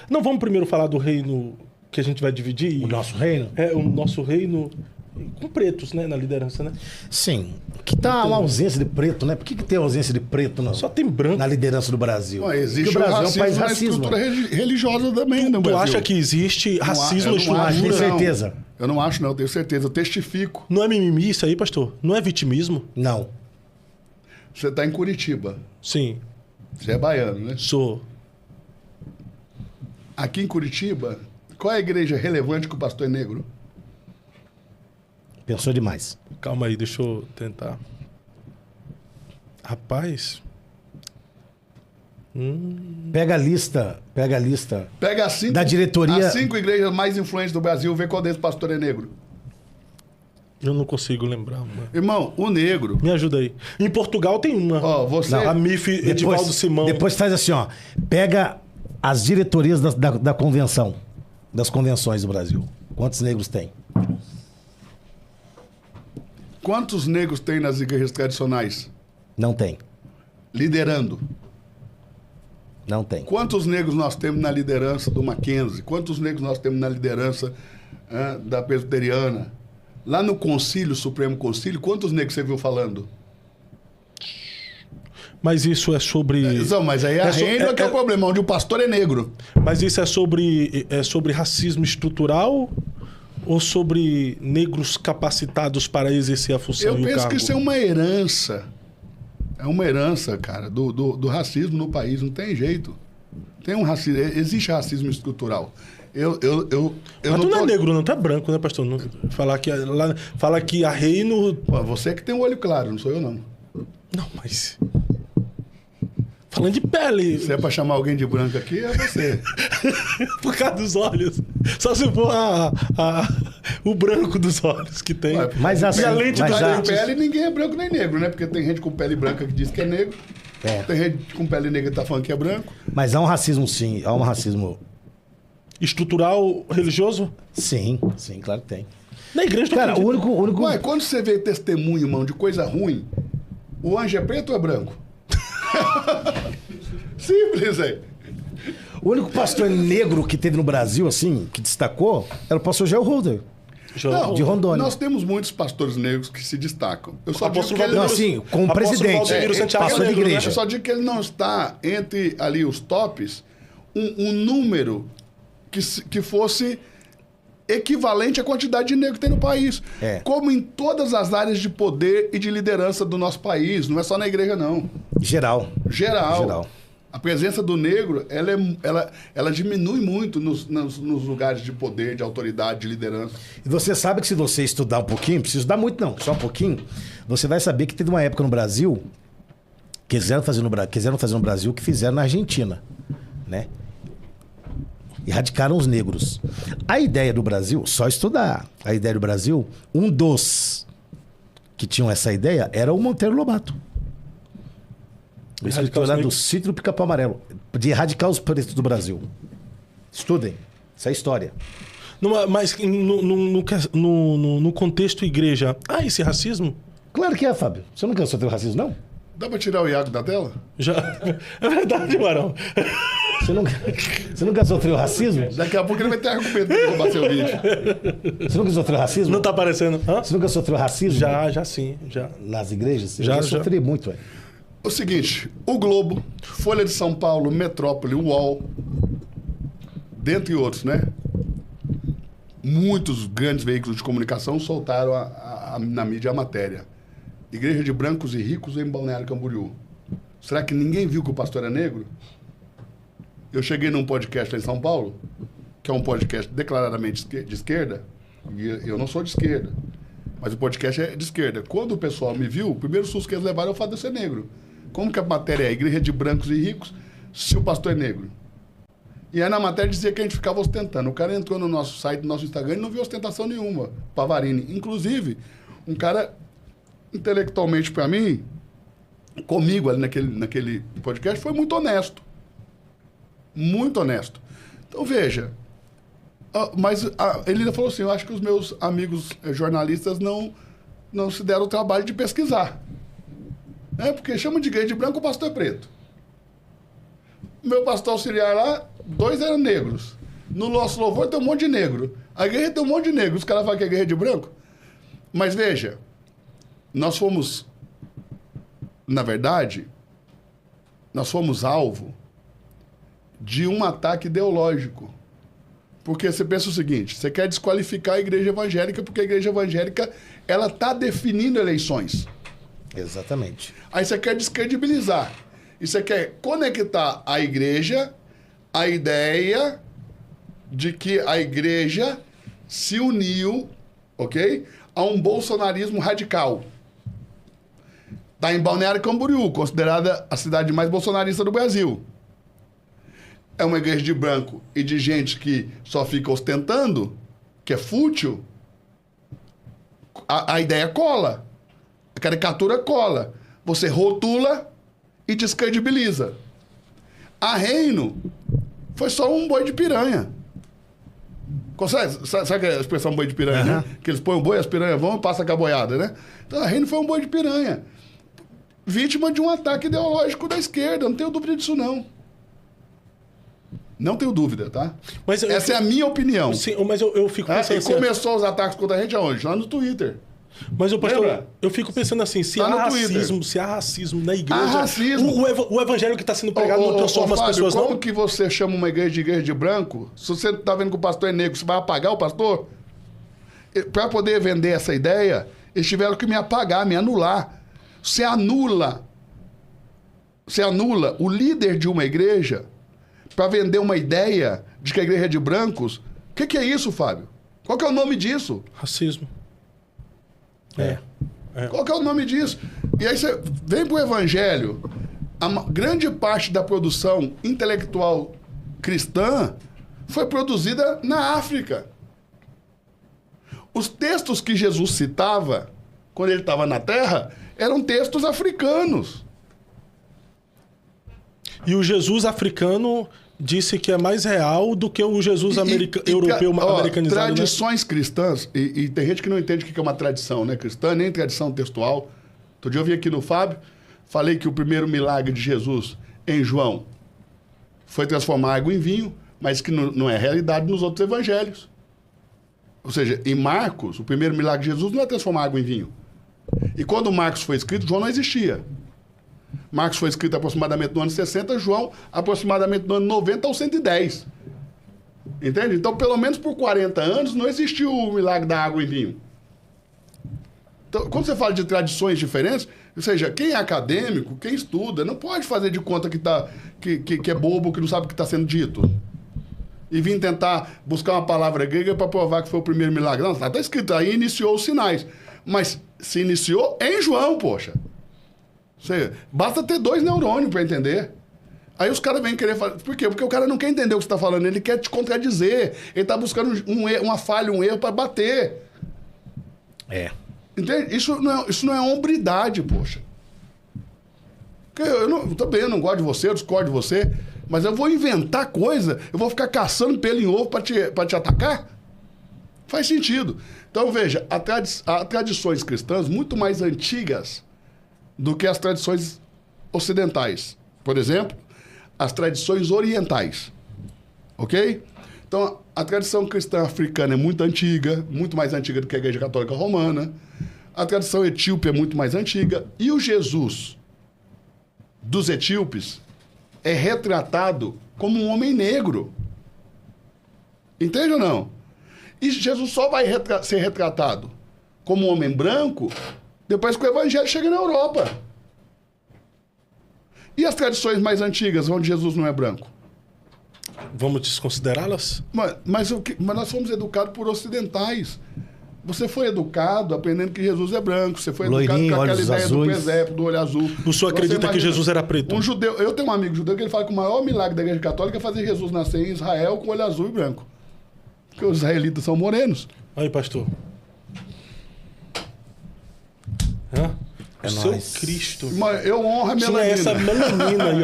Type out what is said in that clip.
Não, vamos primeiro falar do reino que a gente vai dividir? O nosso reino? O nosso reino com pretos, né, na liderança, né? Sim. Que tá uma ausência de preto, né? Por que tem ausência de preto Só tem branco na liderança do Brasil? Não, existe porque o Brasil é um país na racismo. estrutura religiosa também no Tu Brasil. acha que existe racismo na estrutura? Tem certeza? Eu não acho, não. Eu tenho certeza. Eu testifico. Não é mimimi isso aí, pastor? Não é vitimismo? Não. Você está em Curitiba. Sim. Você é baiano, né? Sou. Aqui em Curitiba, qual é a igreja relevante que o pastor é negro? Pensou demais. Calma aí, deixa eu tentar. Rapaz... Pega a lista. Pega as da diretoria. as 5 igrejas mais influentes do Brasil, vê qual deles pastor é negro. Eu não consigo lembrar, mano. Irmão, o negro... Me ajuda aí. Em Portugal tem uma. Ó, você... A MIF Edivaldo Simão. Depois faz assim, ó. Pega as diretorias da convenção. Das convenções do Brasil. Quantos negros tem? Quantos negros tem nas igrejas tradicionais? Não tem. Liderando. Não tem. Quantos negros nós temos na liderança do Mackenzie? Quantos negros nós temos na liderança da Presbiteriana? Lá no Concílio, Supremo Concílio, quantos negros você viu falando? Mas isso é sobre... Mas aí a reino que é o problema, onde o pastor é negro. Mas isso é sobre racismo estrutural ou sobre negros capacitados para exercer a função Eu e o penso cargo? que isso é uma herança. É uma herança, cara, do racismo no país. Não tem jeito. Tem um racismo, existe racismo estrutural. Mas tu não é negro, não. Tu é branco, né, pastor? Não, fala que a reino... Pô, você que tem o olho claro, não sou eu, não. Não, mas... Falando de pele. Se é pra chamar alguém de branco aqui, é você. Por causa dos olhos. Só se for o branco dos olhos que tem. Mas assim, e a lente mas da já- Pele, ninguém é branco nem negro, né? Porque tem gente com pele branca que diz que é negro. É. Tem gente com pele negra que tá falando que é branco. Mas há um racismo, sim. Há um racismo... Estrutural religioso? Sim, claro que tem. Na igreja tu Cara, acredita? o único... Ué, quando você vê testemunho, irmão, de coisa ruim, o anjo é preto ou é branco? Simples, aí. O único pastor negro que teve no Brasil, assim, que destacou, era o pastor Geo Holder, Não, de Rondônia. nós temos muitos pastores negros que se destacam. Eu só digo Apóstolo que ele Não, não, assim, como Apóstolo presidente, Valdemiro Santiago pastor de negro, né? igreja. eu só digo que ele não está entre ali os tops um número que fosse equivalente à quantidade de negro que tem no país. É. Como em todas as áreas de poder e de liderança do nosso país. Não é só na igreja, não. Geral. Geral. A presença do negro, ela diminui muito nos lugares de poder, de autoridade, de liderança. E você sabe que se você estudar um pouquinho, não precisa estudar muito não, só um pouquinho, você vai saber que teve uma época no Brasil, quiseram fazer no Brasil o que fizeram na Argentina, né? Erradicaram os negros. A ideia do Brasil, só estudar, a ideia do Brasil, um dos que tinham essa ideia era o Monteiro Lobato. O escritor lá do Sítio do Pica-Pau Amarelo, de erradicar os pretos do Brasil. Estudem, isso é história. Mas no contexto igreja, há esse racismo? Claro que é, Fábio. Você nunca sofreu racismo, não? Dá pra tirar o Iago da tela? Já. É verdade, Marão. Você nunca sofreu racismo? Daqui a pouco ele vai ter argumento pra roubar seu vídeo. Você nunca sofreu racismo? Não tá aparecendo. Hã? Você nunca sofreu racismo? Já sim. Nas igrejas? Já. Eu sofri muito, velho. O seguinte, o Globo, Folha de São Paulo, Metrópole, UOL, dentre outros, né? Muitos grandes veículos de comunicação soltaram na mídia a matéria. Igreja de brancos e ricos em Balneário Camboriú. Será que ninguém viu que o pastor é negro? Eu cheguei num podcast lá em São Paulo, que é um podcast declaradamente de esquerda, e eu não sou de esquerda, mas o podcast é de esquerda. Quando o pessoal me viu, o primeiro susto que eles levaram é o fato de eu ser negro. Como que a matéria é Igreja de brancos e ricos se o pastor é negro? E aí na matéria dizia que a gente ficava ostentando. O cara entrou no nosso site, no nosso Instagram, e não viu ostentação nenhuma. Pavarini. Inclusive, um cara, intelectualmente para mim, comigo ali naquele podcast, foi muito honesto. Muito honesto. Então, veja. Mas ele ainda falou assim, eu acho que os meus amigos jornalistas não se deram o trabalho de pesquisar. Porque chama de igreja de branco, o pastor é preto. Meu pastor auxiliar lá 2 eram negros. No nosso louvor tem um monte de negro. A igreja tem um monte de negro. Os caras falam que a igreja é de branco. Mas veja, nós fomos, na verdade, nós fomos alvo de um ataque ideológico. Porque você pensa o seguinte, você quer desqualificar a igreja evangélica porque a igreja evangélica ela está definindo eleições. Exatamente. Aí você quer descredibilizar. E você quer conectar a igreja à ideia de que a igreja se uniu, ok? A um bolsonarismo radical. Está em Balneário Camboriú, considerada a cidade mais bolsonarista do Brasil. É uma igreja de branco e de gente que só fica ostentando, que é fútil. A ideia cola. A caricatura cola. Você rotula e descredibiliza. A Reino foi só um boi de piranha. Sabe a expressão boi de piranha, né? Que eles põem o boi, as piranhas vão e passam com a boiada, né? Então a Reino foi um boi de piranha. Vítima de um ataque ideológico da esquerda. Não tenho dúvida disso, não. Não tenho dúvida, tá? Mas essa é a minha opinião. Sim, mas eu fico pensando assim... começou os ataques contra a gente aonde? Lá no Twitter. Mas, pastor, eu fico pensando assim, se há racismo na igreja... Há racismo. O evangelho que está sendo pregado não transforma as pessoas, como que você chama uma igreja de branco? Se você está vendo que o pastor é negro, você vai apagar o pastor? Para poder vender essa ideia, eles tiveram que me apagar, me anular. Você anula o líder de uma igreja para vender uma ideia de que a igreja é de brancos. O que é isso, Fábio? Qual que é o nome disso? Racismo. Qual que é o nome disso? E aí você vem pro evangelho, a grande parte da produção intelectual cristã foi produzida na África. Os textos que Jesus citava quando ele estava na Terra eram textos africanos. E o Jesus africano disse que é mais real do que o Jesus europeu americanizado. Tradições cristãs, e tem gente que não entende o que é uma tradição, né? Cristã, nem tradição textual. Outro dia eu vim aqui no Fábio, falei que o primeiro milagre de Jesus em João foi transformar água em vinho, mas que não é realidade nos outros evangelhos. Ou seja, em Marcos, o primeiro milagre de Jesus não é transformar água em vinho. E quando Marcos foi escrito, João não existia. Marcos foi escrito aproximadamente no ano 60, João aproximadamente no ano 90 ou 110. Entende? Então, pelo menos por 40 anos, não existiu o milagre da água em vinho. Então, quando você fala de tradições diferentes, ou seja, quem é acadêmico, quem estuda, não pode fazer de conta que é bobo, que não sabe o que está sendo dito. E vir tentar buscar uma palavra grega para provar que foi o primeiro milagre. Não, está escrito aí, iniciou os sinais. Mas se iniciou em João, poxa. Basta ter 2 neurônios para entender. Aí os caras vêm querer falar... Por quê? Porque o cara não quer entender o que você está falando. Ele quer te contradizer. Ele está buscando uma falha, um erro para bater. Entende? Isso não é hombridade, poxa. Também eu não gosto de você, eu discordo de você. Mas eu vou inventar coisa, eu vou ficar caçando pelo em ovo para te atacar? Faz sentido. Então, veja, há tradições cristãs muito mais antigas do que as tradições ocidentais. Por exemplo, as tradições orientais. Ok? Então, a tradição cristã africana é muito antiga, muito mais antiga do que a Igreja Católica Romana. A tradição etíope é muito mais antiga. E o Jesus dos etíopes é retratado como um homem negro. Entende ou não? E Jesus só vai ser retratado como um homem branco depois que o evangelho chega na Europa. E as tradições mais antigas, onde Jesus não é branco? Vamos desconsiderá-las? Mas nós fomos educados por ocidentais. Você foi educado aprendendo que Jesus é branco. Você foi educado com aquela ideia do presépio, do olho azul. O senhor acredita que Jesus era preto? Um judeu, eu tenho um amigo judeu que ele fala que o maior milagre da Igreja Católica é fazer Jesus nascer em Israel com olho azul e branco. Porque os israelitas são morenos. Aí, pastor. O seu Cristo. Eu honro a melanina. Tinha essa melanina aí, ó.